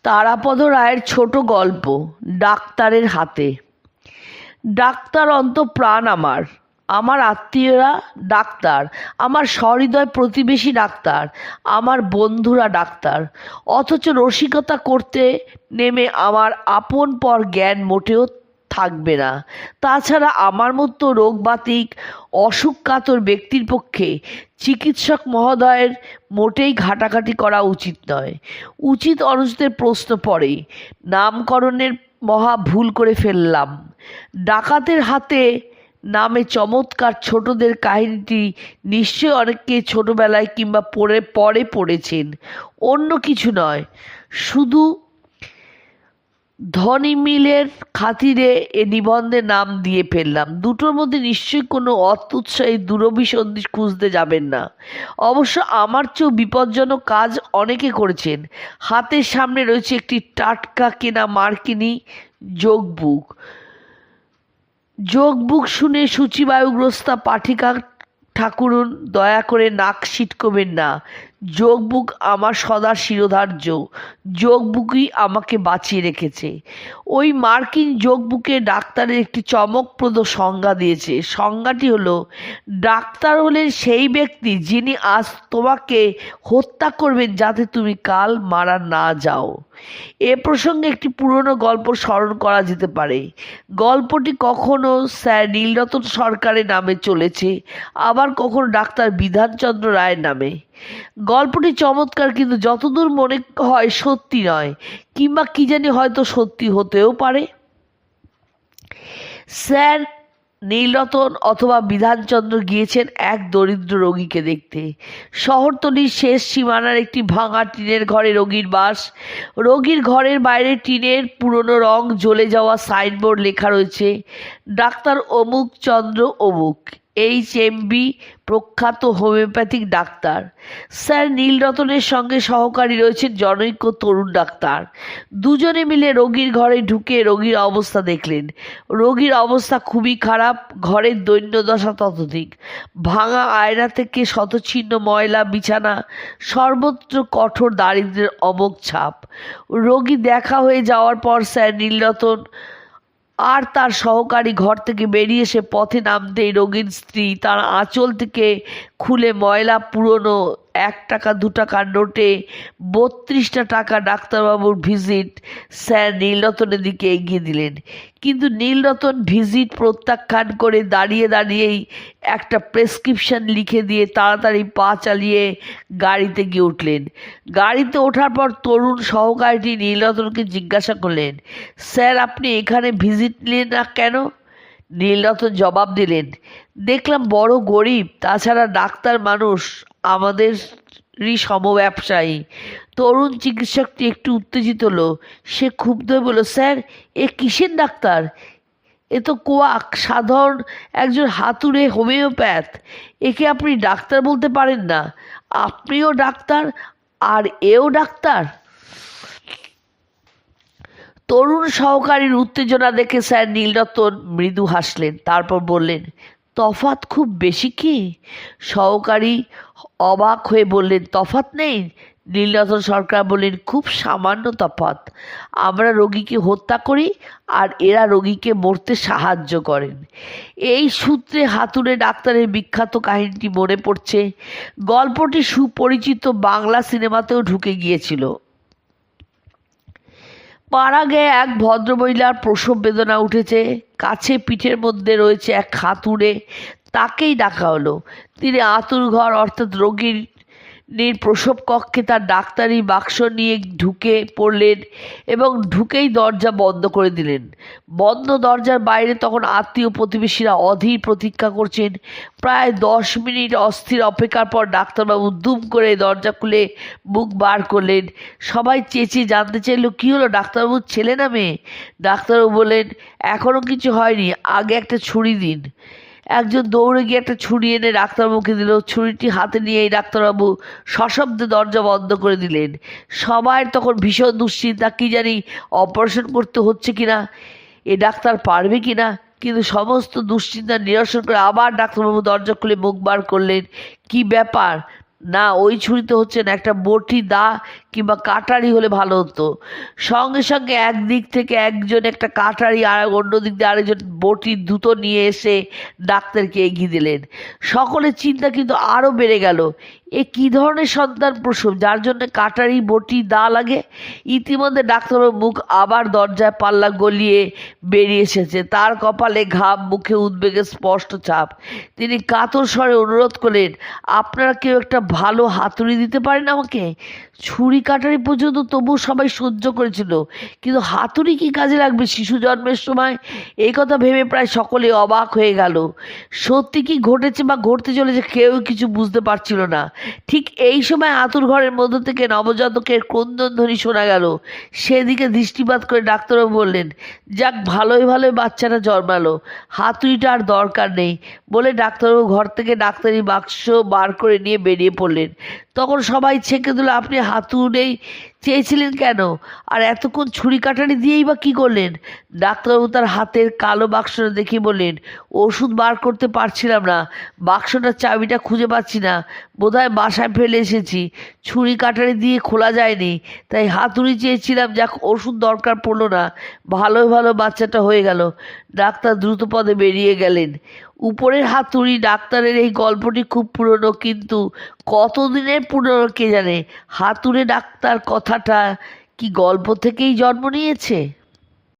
তারাপদ রায়ের ছোট গল্প ডাক্তারের হাতে। ডাক্তার অন্তঃপ্রাণ আমার, আমার আত্মীয়রা ডাক্তার, আমার সহৃদয় প্রতিবেশী ডাক্তার, আমার বন্ধুরা ডাক্তার। অথচ রসিকতা করতে নেমে আমার আপন পর জ্ঞান মোটেও থাকবে না। তাছাড়া আমার মতো রোগবাতিক অসুখকাতর ব্যক্তির পক্ষে চিকিৎসক মহোদয়ের মোটেই ঘাটাঘাটি করা উচিত নয়। উচিত অনুচিতের প্রশ্ন পড়ে। নামকরণের মহা ভুল করে ফেললাম। ডাকাতের হাতে নামে চমৎকার ছোটদের কাহিনীটি নিশ্চয় অনেকে ছোটবেলায় কিংবা পরে পড়েছেন। অন্য কিছু নয়, শুধু ধনী মিলের খাতিরে এ নিবন্ধে নাম দিয়ে ফেললাম। দুটোর মধ্যে নিশ্চয়ই কোনো অত্যুৎসাহী দুরভিসন্ধি খুঁজতে যাবেন না। অবশ্য আমার চেয়েও বিপজ্জনক কাজ অনেকে করেছেন। হাতের সামনে রয়েছে একটি টাটকা কেনা মার্কিনী যোগবুক শুনে সূচিবায়ুগ্রস্তা পাঠিকা ঠাকুরুন দয়া করে নাক সিটকবেন না। যোগবুক আমার সদা শিরোধার্য। যোগবুকই আমাকে বাঁচিয়ে রেখেছে। ওই মার্কিন যোগবুকে ডাক্তারের একটি চমকপ্রদ সংজ্ঞা দিয়েছে। সংজ্ঞাটি হলো, ডাক্তার হলেন সেই ব্যক্তি যিনি আজ তোমাকে হত্যা করবেন যাতে তুমি কাল মারা না যাও। এ প্রসঙ্গে একটি পুরনো গল্প স্মরণ করা যেতে পারে। গল্পটি কখনো স্যার নীলরতন সরকারের নামে চলেছে, আবার কখনো ডাক্তার বিধানচন্দ্র রায়ের নামে। গল্পটি চমৎকার, কিন্তু যতদূর মনে হয় সত্যি নয়, কিংবা কি জানি হয়তো সত্যি হতেও পারে। স্যার নীলরতন অথবা বিধানচন্দ্র গিয়েছেন এক দরিদ্র রোগীকে দেখতে। শহরতলির শেষ সীমানার একটি ভাঙা টিনের ঘরে রোগীর বাস। রোগীর ঘরের বাইরে টিনের পুরনো রং জ্বলে যাওয়া সাইনবোর্ড লেখা রয়েছে, ডাক্তার অমুক চন্দ্র অমুক, HMB, প্রখ্যাত হোমিওপ্যাথিক ডাক্তার। স্যার নীলরতনের সঙ্গে সহকারী রয়েছেন জনৈক তরুণ ডাক্তার। দুজনে মিলে রোগীর ঘরে ঢুকে রোগীর অবস্থা দেখলেন। রোগীর অবস্থা খুবই খারাপ, ঘরের দৈন্যদশা ততোধিক। ভাঙা আয়না থেকে শতছিন্ন ময়লা বিছানা, সর্বত্র কঠোর দারিদ্র্যের অমোঘ ছাপ। রোগী দেখা হয়ে যাওয়ার পর স্যার নীলরতন আর তার সহকারী ঘর থেকে বেরিয়ে এসে পথে নামতেই রোগীর স্ত্রী তার আঁচল থেকে খুলে ময়লা পুরনো 1 টাকা 2 টাকার নোটে 32টা টাকা ডাক্তারবাবুর ভিজিট স্যার নীলরতনের দিকে এগিয়ে দিলেন। কিন্তু নীলরতন ভিজিট প্রত্যাখ্যান করে দাঁড়িয়েই একটা প্রেসক্রিপশন লিখে দিয়ে তাড়াতাড়ি পা চালিয়ে গাড়িতে গিয়ে উঠলেন। গাড়িতে ওঠার পর তরুণ সহকারীটি নীলরতনকে জিজ্ঞাসা করলেন, স্যার আপনি এখানে ভিজিট নিলেন না কেন? নীলরতন জবাব দিলেন, দেখলাম বড় গরিব, তাছাড়া ডাক্তার মানুষ আমাদেরই সমব্যবসায়ী। তরুণ চিকিৎসকটি একটু উত্তেজিত হলো। সে ক্ষুব্ধ হয়ে বলল, স্যার এ কিসের ডাক্তার? এ তো কোয়াক, সাধারণ একজন হাতুড়ে হোমিওপ্যাথ। একে আপনি ডাক্তার বলতে পারেন না। আপনিও ডাক্তার আর এও ডাক্তার? তরুণ সহকারীর উত্তেজনা দেখে স্যার নীলরতন মৃদু হাসলেন। তারপর বললেন, তফাৎ খুব বেশি কি? সহকারী অবাক হয়ে বললেন, তফাৎ নেই? নীলরতন সরকার বললেন, খুব সামান্য তফাৎ। আমরা রোগীকে হত্যা করি আর এরা রোগীকে মরতে সাহায্য করেন। এই সূত্রে হাতুড়ে ডাক্তারের বিখ্যাত কাহিনীটি মনে পড়ছে। গল্পটি সুপরিচিত বাংলা সিনেমাতেও ঢুকে গিয়েছিল। পাড়া গিয়ে এক ভদ্রমহিলার প্রসব বেদনা উঠেছে। কাছে পিঠের মধ্যে রয়েছে এক হাতুড়ে, তাকেই ডাকা হলো। তিনি আতুর ঘর অর্থাৎ রোগীর প্রসব কক্ষে তার ডাক্তারি বাক্স নিয়ে ঢুকে পড়লেন এবং ঢুকেই দরজা বন্ধ করে দিলেন। বন্ধ দরজার বাইরে তখন আত্মীয় প্রতিবেশীরা অধীর প্রতীক্ষা করছেন। প্রায় 10 মিনিট অস্থির অপেক্ষার পর ডাক্তারবাবু দুম করে দরজা খুলে মুখ বার করলেন। সবাই চেঁচিয়ে জানতে চাইল, কী হলো, ডাক্তারবাবুর ছেলে না মেয়ে? ডাক্তারবাবু বললেন, এখনও কিছু হয়নি, আগে একটা ছুরি দিন। একজন দৌড়ে গিয়ে একটা ছুরি এনে ডাক্তারবাবুকে দিল। ছুরিটি হাতে নিয়েই ডাক্তারবাবু সশব্দে দরজা বন্ধ করে দিলেন। সবাই তখন ভীষণ দুশ্চিন্তা, কি জানি অপারেশন করতে হচ্ছে কিনা, এ ডাক্তার পারবে কিনা। কিন্তু সমস্ত দুশ্চিন্তা নিরসন করে আবার ডাক্তারবাবু দরজা খুলে মুখ বার করলেন। কি ব্যাপার? না, ওই ছুরিতে হচ্ছে না, একটা বটি দা কিংবা কাটারি হলে ভালো হতো। সঙ্গে সঙ্গে একদিক থেকে একজন একটা কাটারি আর অন্য দিক দিয়ে আরেকজন বটির ধুতো নিয়ে এসে ডাক্তারকে এগিয়ে দিলেন। সকলের চিন্তা কিন্তু আরও বেড়ে গেল, এ কী ধরনের সন্তান প্রসব যার জন্য কাটারি বটি দা লাগে। ইতিমধ্যে ডাক্তারবাবুর মুখ আবার দরজায় পাল্লা গলিয়ে বেরিয়ে এসেছে, তার কপালে ঘাম, মুখে উদ্বেগের স্পষ্ট ছাপ। তিনি কাতর স্বরে অনুরোধ করলেন, আপনারা কেউ একটা ভালো হাতুড়ি দিতে পারেন আমাকে? ছুরি কাটারি পর্যন্ত তবু সবাই সহ্য করেছিল, কিন্তু হাতুড়ি কি কাজে লাগবে শিশু জন্মের সময়? এই কথা ভেবে প্রায় সকলে অবাক হয়ে গেল। সত্যি কি ঘটেছে বা ঘটতে চলেছে কেউ কিছু বুঝতে পারছিল না। ঠিক এই সময় আতুর ঘরের মধ্য থেকে নবজাতকের ক্রন্দনধ্বনি শোনা গেল। সেদিকে দৃষ্টিপাত করে ডাক্তারবাবু বললেন, যাক, ভালোই ভালোই বাচ্চাটা জন্মালো, হাতুড়িটা আর দরকার নেই বলে ডাক্তারবাবু ঘর থেকে ডাক্তারি বাক্স বার করে নিয়ে বেরিয়ে পড়লেন। তখন সবাই ছেঁকে দিল, আপনি হাতুড়েই চেয়েছিলেন কেন, আর এতক্ষণ ছুরি কাটারি দিয়েই বা কী করলেন? ডাক্তারবাবু তার হাতের কালো বাক্সটা দেখে বললেন, ওষুধ বার করতে পারছিলাম না, বাক্সটার চাবিটা খুঁজে পাচ্ছি না, বোধহয় বাসায় ফেলে এসেছি, ছুরি কাটারি দিয়ে খোলা যায়নি, তাই হাতুড়ি চেয়েছিলাম, যাক, ওষুধ দরকার পড়লো না, ভালোই ভালো বাচ্চাটা হয়ে গেল। ডাক্তার দ্রুত পদে বেরিয়ে গেলেন। উপরের হাতুড়ি ডাক্তারের এই গল্পটি খুব পুরনো, কিন্তু কতদিনের পুরনো কে জানে। হাতুড়ে ডাক্তার কথাটা কি গল্প থেকেই জন্ম নিয়েছে?